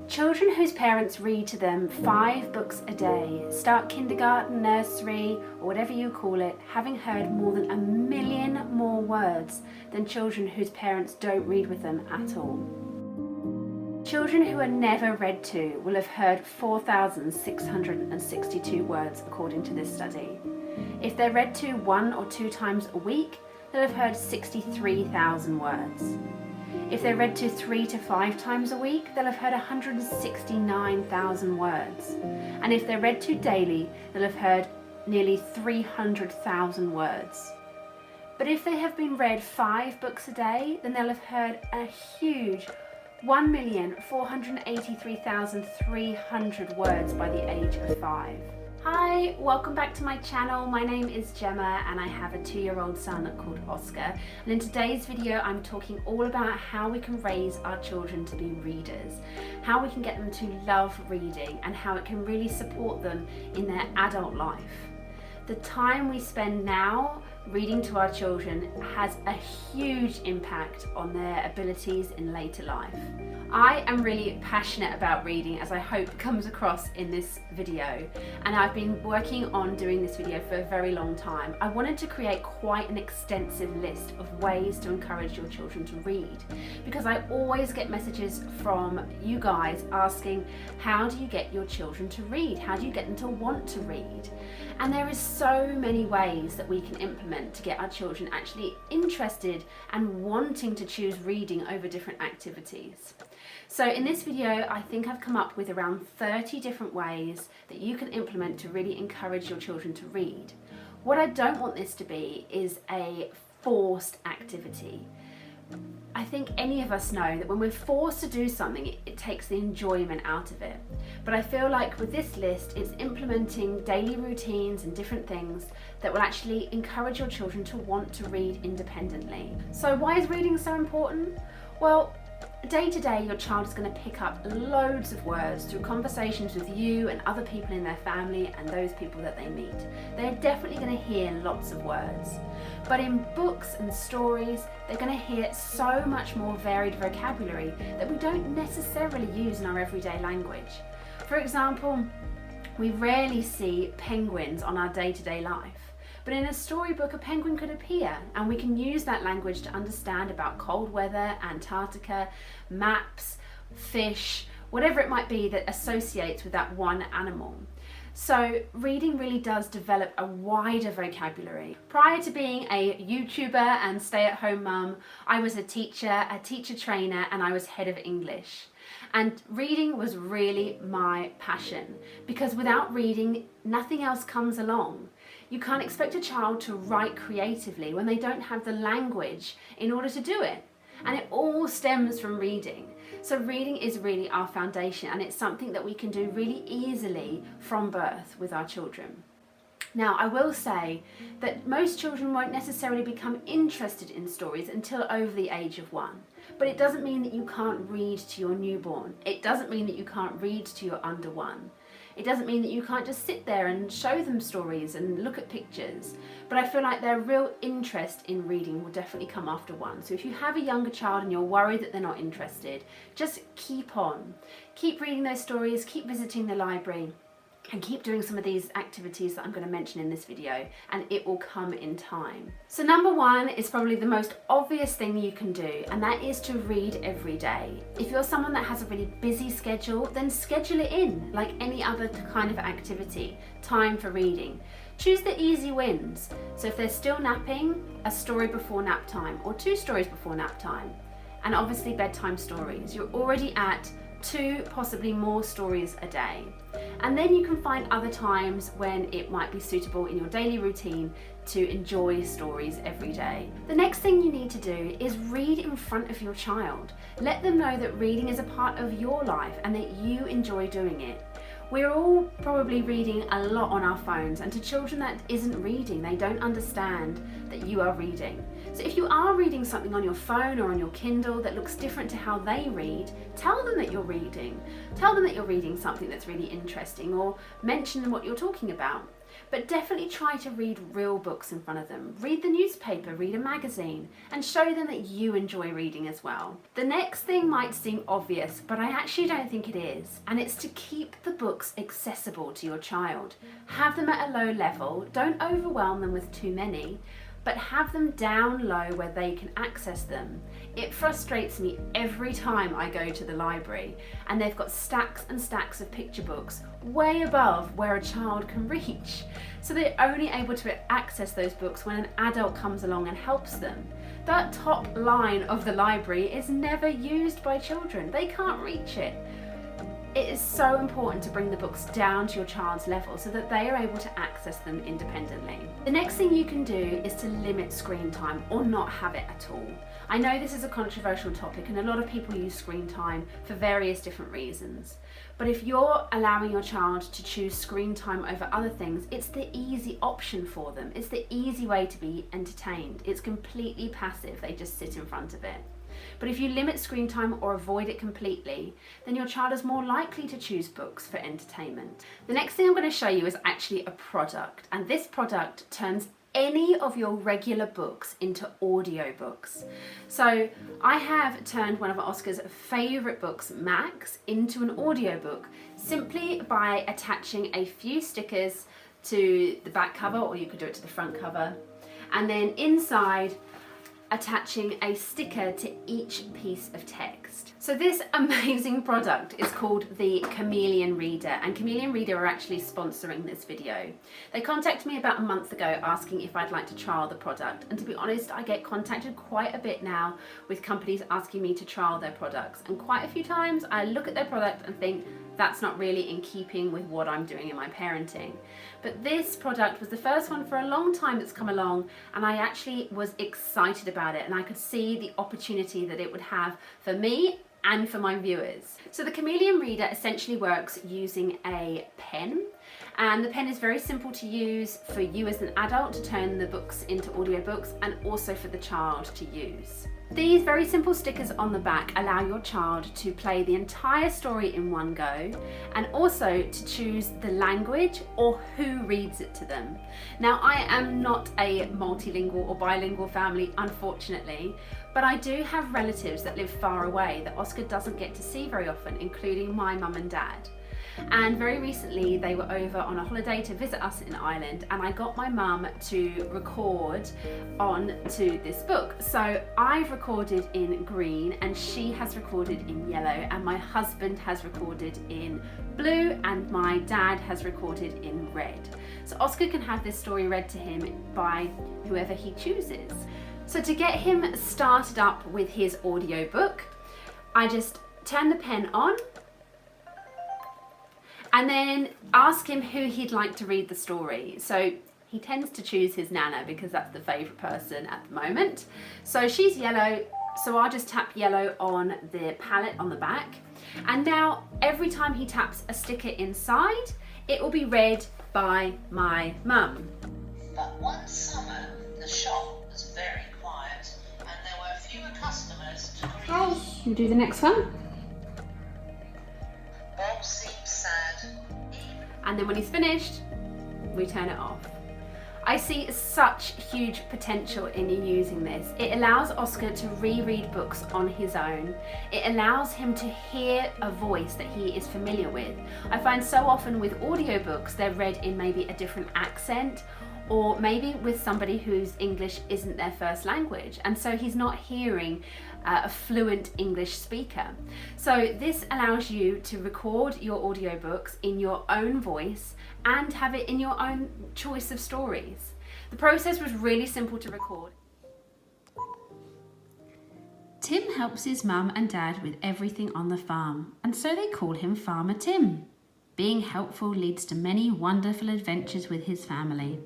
Children whose parents read to them 5 books a day start kindergarten, nursery, or whatever you call it, having heard more than 1 million more words than children whose parents don't read with them at all. Children who are never read to will have heard 4,662 words according to this study. If they're read to 1 or 2 times a week, they'll have heard 63,000 words. If they're read to 3 to 5 times a week, they'll have heard 169,000 words. And if they're read to daily, they'll have heard nearly 300,000 words. But if they have been read 5 books a day, then they'll have heard a huge 1,483,300 words by the age of 5. Hi, welcome back to my channel. My name is Gemma and I have a 2-year-old son called Oscar. And in today's video, I'm talking all about how we can raise our children to be readers, how we can get them to love reading, and how it can really support them in their adult life. The time we spend now reading to our children has a huge impact on their abilities in later life. I am really passionate about reading, as I hope comes across in this video, and I've been working on doing this video for a very long time. I wanted to create quite an extensive list of ways to encourage your children to read, because I always get messages from you guys asking, how do you get your children to read? How do you get them to want to read? And there is so many ways that we can implement to get our children actually interested and wanting to choose reading over different activities. So in this video, I think I've come up with around 30 different ways that you can implement to really encourage your children to read. What I don't want this to be is a forced activity. I think any of us know that when we're forced to do something, it takes the enjoyment out of it. But I feel like with this list, it's implementing daily routines and different things that will actually encourage your children to want to read independently. So why is reading so important? Well, day to day, your child is going to pick up loads of words through conversations with you and other people in their family and those people that they meet. They're definitely going to hear lots of words. But in books and stories, they're going to hear so much more varied vocabulary that we don't necessarily use in our everyday language. For example, we rarely see penguins on our day-to-day life. But in a storybook, a penguin could appear, and we can use that language to understand about cold weather, Antarctica, maps, fish, whatever it might be that associates with that one animal. So reading really does develop a wider vocabulary. Prior to being a YouTuber and stay-at-home mum, I was a teacher trainer, and I was head of English. And reading was really my passion, because without reading, nothing else comes along. You can't expect a child to write creatively when they don't have the language in order to do it. And it all stems from reading. So reading is really our foundation, and it's something that we can do really easily from birth with our children. Now, I will say that most children won't necessarily become interested in stories until over the age of 1. But it doesn't mean that you can't read to your newborn. It doesn't mean that you can't read to your under 1. It doesn't mean that you can't just sit there and show them stories and look at pictures. But I feel like their real interest in reading will definitely come after 1. So if you have a younger child and you're worried that they're not interested, just keep on. Keep reading those stories, keep visiting the library, and keep doing some of these activities that I'm going to mention in this video, and it will come in time. So number 1 is probably the most obvious thing you can do, and that is to read every day. If you're someone that has a really busy schedule, then schedule it in like any other kind of activity, time for reading. Choose the easy wins. So if they're still napping, a story before nap time, or 2 stories before nap time, and obviously bedtime stories. You're already at 2, possibly more stories a day. And then you can find other times when it might be suitable in your daily routine to enjoy stories every day. The next thing you need to do is read in front of your child. Let them know that reading is a part of your life and that you enjoy doing it. We're all probably reading a lot on our phones, and to children that isn't reading, they don't understand that you are reading. So if you are reading something on your phone or on your Kindle that looks different to how they read, tell them that you're reading. Tell them that you're reading something that's really interesting, or mention what you're talking about. But definitely try to read real books in front of them. Read the newspaper, read a magazine, and show them that you enjoy reading as well. The next thing might seem obvious, but I actually don't think it is, and it's to keep the books accessible to your child. Have them at a low level, don't overwhelm them with too many, but have them down low where they can access them. It frustrates me every time I go to the library and they've got stacks and stacks of picture books way above where a child can reach. So they're only able to access those books when an adult comes along and helps them. That top line of the library is never used by children. They can't reach it. It is so important to bring the books down to your child's level so that they are able to access them independently. The next thing you can do is to limit screen time or not have it at all. I know this is a controversial topic and a lot of people use screen time for various different reasons. But if you're allowing your child to choose screen time over other things, it's the easy option for them. It's the easy way to be entertained. It's completely passive. They just sit in front of it. But if you limit screen time or avoid it completely, then your child is more likely to choose books for entertainment. The next thing I'm going to show you is actually a product, and this product turns any of your regular books into audiobooks. So I have turned one of Oscar's favourite books, Max, into an audiobook simply by attaching a few stickers to the back cover, or you could do it to the front cover, and then inside attaching a sticker to each piece of text. So this amazing product is called the Chameleon Reader, and Chameleon Reader are actually sponsoring this video. They contacted me about a month ago asking if I'd like to trial the product, and to be honest, I get contacted quite a bit now with companies asking me to trial their products, and quite a few times I look at their product and think, that's not really in keeping with what I'm doing in my parenting. But this product was the first one for a long time that's come along, and I actually was excited about it, and I could see the opportunity that it would have for me and for my viewers. So the Chameleon Reader essentially works using a pen, and the pen is very simple to use for you as an adult to turn the books into audiobooks, and also for the child to use. These very simple stickers on the back allow your child to play the entire story in one go, and also to choose the language or who reads it to them. Now, I am not a multilingual or bilingual family, unfortunately, but I do have relatives that live far away that Oscar doesn't get to see very often, including my mum and dad. And very recently they were over on a holiday to visit us in Ireland, and I got my mum to record on to this book. So I've recorded in green and she has recorded in yellow, and my husband has recorded in blue, and my dad has recorded in red. So Oscar can have this story read to him by whoever he chooses. So to get him started up with his audiobook, I just turn the pen on and then ask him who he'd like to read the story. So he tends to choose his Nana because that's the favourite person at the moment. So she's yellow, so I'll just tap yellow on the palette on the back. And now every time he taps a sticker inside, it will be read by my mum. But one summer, the shop was very quiet and there were fewer customers to greet. Oh, you do the next one. Bob seemed sad. And then when he's finished, we turn it off. I see such huge potential in you using this. It allows Oscar to reread books on his own. It allows him to hear a voice that he is familiar with. I find so often with audiobooks, they're read in maybe a different accent, or maybe with somebody whose English isn't their first language, and so he's not hearing a fluent English speaker. So this allows you to record your audiobooks in your own voice and have it in your own choice of stories. The process was really simple to record. Tim helps his mum and dad with everything on the farm, and so they call him Farmer Tim. Being helpful leads to many wonderful adventures with his family.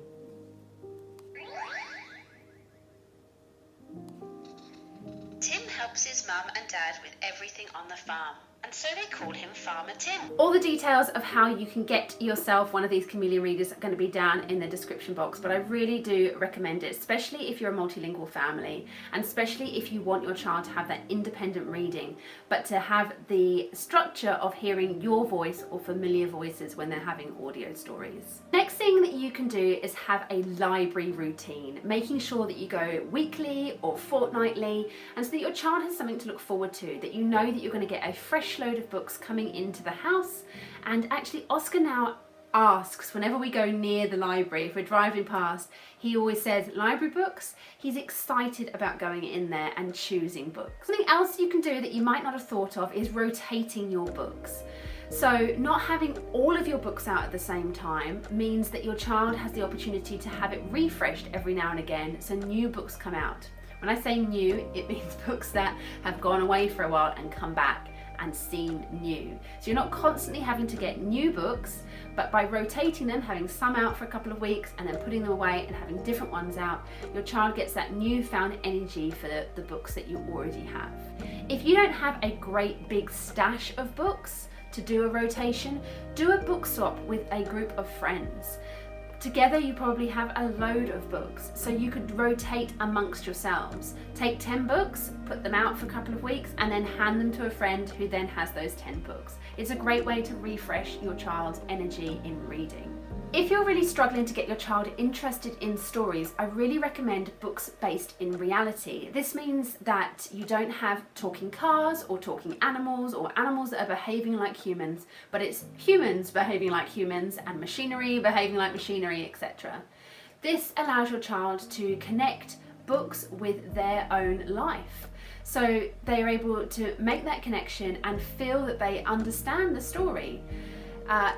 Tim helps his mum and dad with everything on the farm, and and so they called him Farmer Tim. All the details of how you can get yourself one of these Chameleon Readers are going to be down in the description box, but I really do recommend it, especially if you're a multilingual family, and especially if you want your child to have that independent reading, but to have the structure of hearing your voice or familiar voices when they're having audio stories. Next thing that you can do is have a library routine, making sure that you go weekly or fortnightly, and so that your child has something to look forward to, that you know that you're going to get a fresh load of books coming into the house. And actually Oscar now asks, whenever we go near the library, if we're driving past, he always says library books. He's excited about going in there and choosing books. Something else you can do that you might not have thought of is rotating your books. So not having all of your books out at the same time means that your child has the opportunity to have it refreshed every now and again, so new books come out. When I say new, it means books that have gone away for a while and come back and seem new. So you're not constantly having to get new books, but by rotating them, having some out for a couple of weeks and then putting them away and having different ones out, your child gets that newfound energy for the books that you already have. If you don't have a great big stash of books to do a rotation, do a book swap with a group of friends. Together you probably have a load of books, so you could rotate amongst yourselves. Take 10 books, put them out for a couple of weeks, and then hand them to a friend who then has those 10 books. It's a great way to refresh your child's energy in reading. If you're really struggling to get your child interested in stories, I really recommend books based in reality. This means that you don't have talking cars or talking animals or animals that are behaving like humans, but it's humans behaving like humans and machinery behaving like machinery, etc. This allows your child to connect books with their own life. So they're able to make that connection and feel that they understand the story.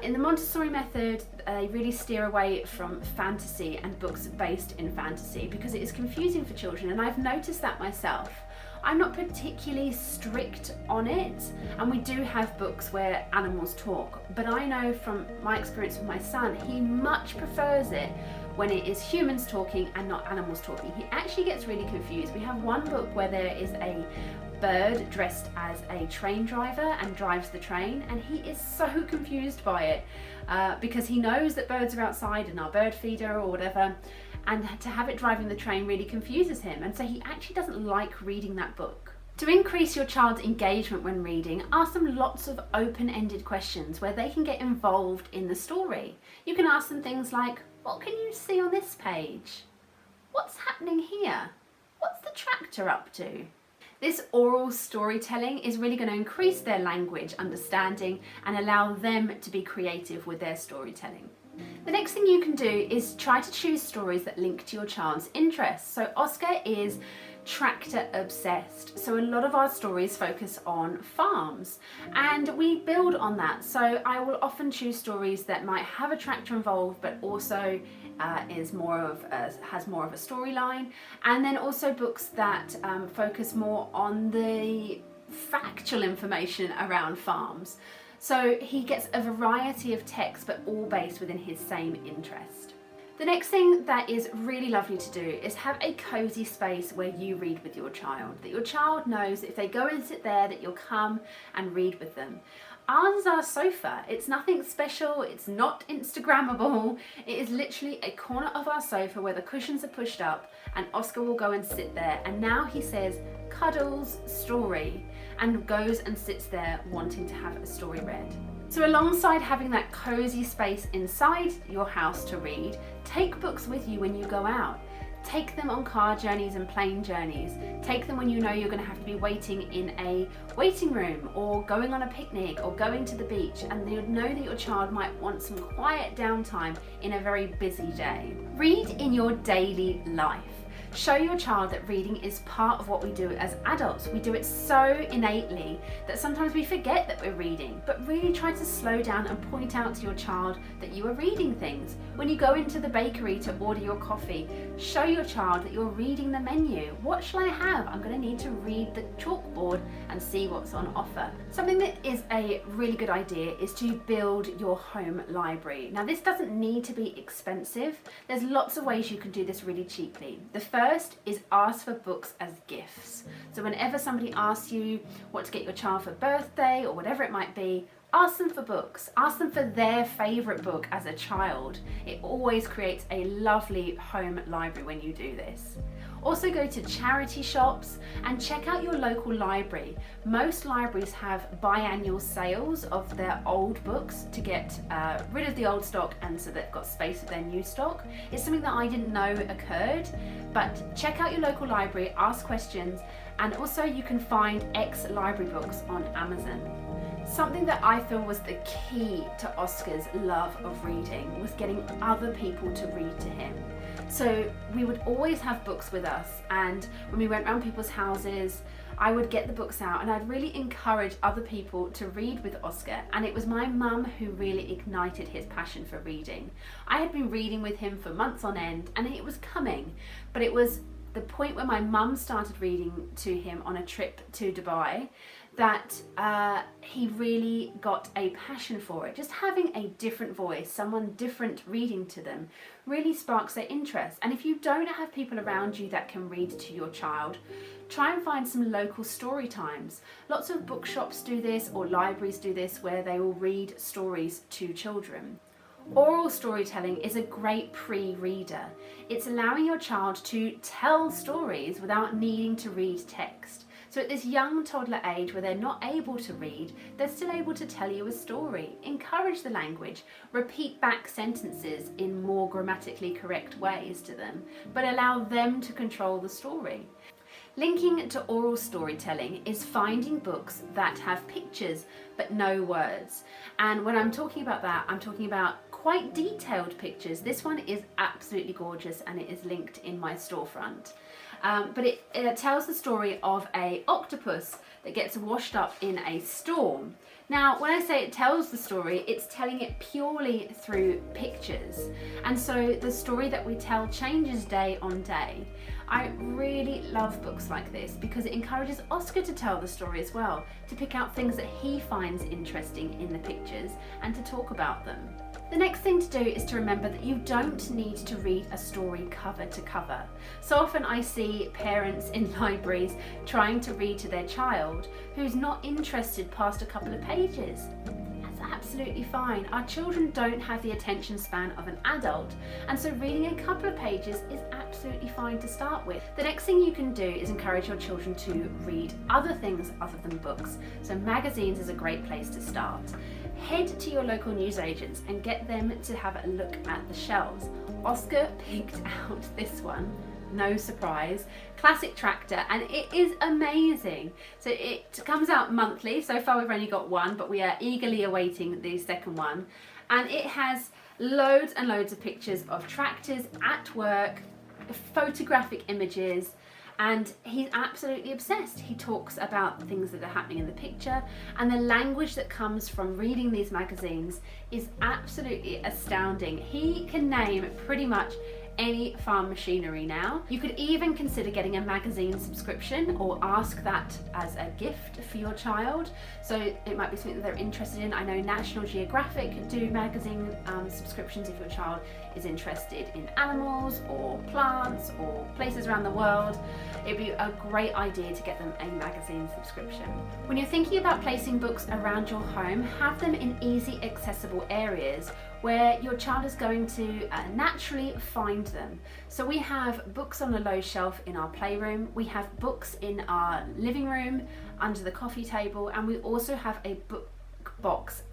In the Montessori method, they really steer away from fantasy and books based in fantasy because it is confusing for children, and I've noticed that myself. I'm not particularly strict on it, and we do have books where animals talk, but I know from my experience with my son, he much prefers it when it is humans talking and not animals talking. He actually gets really confused. We have one book where there is a bird dressed as a train driver and drives the train, and he is so confused by it because he knows that birds are outside and are bird feeder or whatever, and to have it driving the train really confuses him, and so he actually doesn't like reading that book. To increase your child's engagement when reading, ask them lots of open-ended questions where they can get involved in the story. You can ask them things like, what can you see on this page? What's happening here? What's the tractor up to? This oral storytelling is really going to increase their language understanding and allow them to be creative with their storytelling. The next thing you can do is try to choose stories that link to your child's interests. So Oscar is tractor obsessed, so a lot of our stories focus on farms and we build on that. So I will often choose stories that might have a tractor involved but also has more of a storyline, and then also books that focus more on the factual information around farms. So he gets a variety of texts but all based within his same interest. The next thing that is really lovely to do is have a cozy space where you read with your child, that your child knows that if they go and sit there that you'll come and read with them. Ours is our sofa. It's nothing special, it's not Instagrammable, it is literally a corner of our sofa where the cushions are pushed up and Oscar will go and sit there, and now he says Cuddles story and goes and sits there wanting to have a story read. So alongside having that cozy space inside your house to read, take books with you when you go out. Take them on car journeys and plane journeys. Take them when you know you're going to have to be waiting in a waiting room or going on a picnic or going to the beach, and you know that your child might want some quiet downtime in a very busy day. Read in your daily life. Show your child that reading is part of what we do as adults. We do it so innately that sometimes we forget that we're reading, but really try to slow down and point out to your child that you are reading things. When you go into the bakery to order your coffee, show your child that you're reading the menu. What shall I have? I'm going to need to read the chalkboard and see what's on offer. Something that is a really good idea is to build your home library. Now this doesn't need to be expensive. There's lots of ways you can do this really cheaply. The first first is ask for books as gifts. So whenever somebody asks you what to get your child for birthday or whatever it might be, ask them for books. Ask them for their favourite book as a child. It always creates a lovely home library when you do this. Also go to charity shops and check out your local library. Most libraries have biannual sales of their old books to get rid of the old stock, and so they've got space for their new stock. It's something that I didn't know occurred, but check out your local library, ask questions, and also you can find ex-library books on Amazon. Something that I feel was the key to Oscar's love of reading was getting other people to read to him. So we would always have books with us, and when we went around people's houses, I would get the books out and I'd really encourage other people to read with Oscar, and it was my mum who really ignited his passion for reading. I had been reading with him for months on end and it was coming, but it was the point where my mum started reading to him on a trip to Dubai that he really got a passion for it. Just having a different voice, someone different reading to them, really sparks their interest. And if you don't have people around you that can read to your child, try and find some local story times. Lots of bookshops do this, or libraries do this, where they will read stories to children. Oral storytelling is a great pre-reader. It's allowing your child to tell stories without needing to read text. So at this young toddler age where they're not able to read, they're still able to tell you a story. Encourage the language, repeat back sentences in more grammatically correct ways to them, but allow them to control the story. Linking to oral storytelling is finding books that have pictures but no words. And when I'm talking about that, I'm talking about quite detailed pictures. This one is absolutely gorgeous and it is linked in my storefront. But it tells the story of an octopus that gets washed up in a storm. Now, when I say it tells the story, it's telling it purely through pictures. And so the story that we tell changes day on day. I really love books like this because it encourages Oscar to tell the story as well, to pick out things that he finds interesting in the pictures and to talk about them. The next thing to do is to remember that you don't need to read a story cover to cover. So often I see parents in libraries trying to read to their child who's not interested past a couple of pages. That's absolutely fine. Our children don't have the attention span of an adult, and so reading a couple of pages is absolutely fine to start with. The next thing you can do is encourage your children to read other things other than books. So magazines is a great place to start. Head to your local newsagents and get them to have a look at the shelves. Oscar picked out this one, no surprise, Classic Tractor, and it is amazing. So it comes out monthly. So far we've only got one, but we are eagerly awaiting the second one. And it has loads and loads of pictures of tractors at work, photographic images, and he's absolutely obsessed. He talks about things that are happening in the picture, and the language that comes from reading these magazines is absolutely astounding. He can name pretty much any farm machinery now. You could even consider getting a magazine subscription or ask that as a gift for your child. So it might be something that they're interested in. I know National Geographic do magazine subscriptions if your child is interested in animals or plants or places around the world. It'd be a great idea to get them a magazine subscription. When you're thinking about placing books around your home, have them in easy accessible areas where your child is going to naturally find them. So we have books on a low shelf in our playroom, we have books in our living room, under the coffee table, and we also have a book box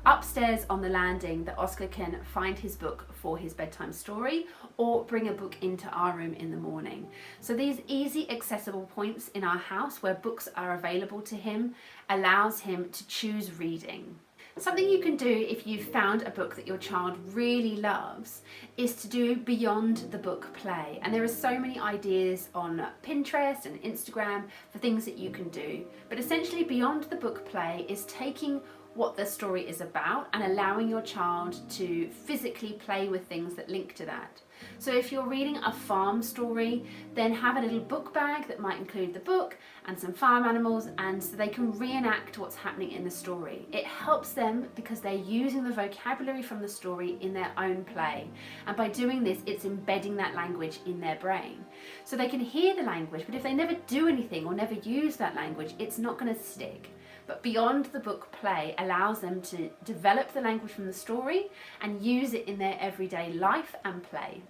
upstairs on the landing that Oscar can find his book for his bedtime story or bring a book into our room in the morning. So these easy accessible points in our house where books are available to him allows him to choose reading. Something you can do if you've found a book that your child really loves is to do beyond the book play. And there are so many ideas on Pinterest and Instagram for things that you can do. But essentially beyond the book play is taking what the story is about and allowing your child to physically play with things that link to that. So if you're reading a farm story, then have a little book bag that might include the book and some farm animals, and so they can reenact what's happening in the story. It helps them because they're using the vocabulary from the story in their own play, and by doing this it's embedding that language in their brain. So they can hear the language, but if they never do anything or never use that language, it's not going to stick. But beyond the book play allows them to develop the language from the story and use it in their everyday life and play.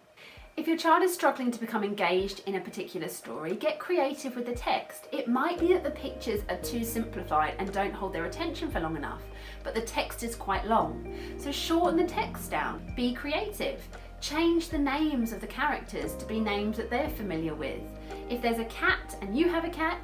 If your child is struggling to become engaged in a particular story, get creative with the text. It might be that the pictures are too simplified and don't hold their attention for long enough, but the text is quite long. So shorten the text down, be creative. Change the names of the characters to be names that they're familiar with. If there's a cat and you have a cat,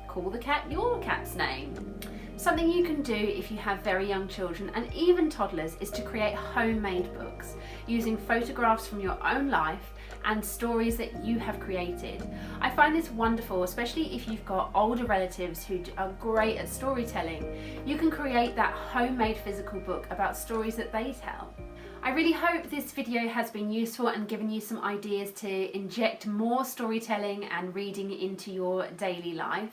call the cat your cat's name. Something you can do if you have very young children and even toddlers is to create homemade books using photographs from your own life and stories that you have created. I find this wonderful, especially if you've got older relatives who are great at storytelling. You can create that homemade physical book about stories that they tell. I really hope this video has been useful and given you some ideas to inject more storytelling and reading into your daily life.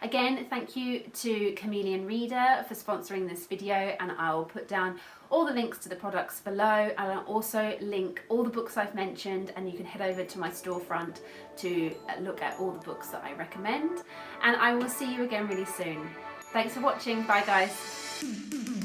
Again, thank you to Chameleon Reader for sponsoring this video, and I'll put down all the links to the products below, and I'll also link all the books I've mentioned, and you can head over to my storefront to look at all the books that I recommend. And I will see you again really soon. Thanks for watching. Bye guys.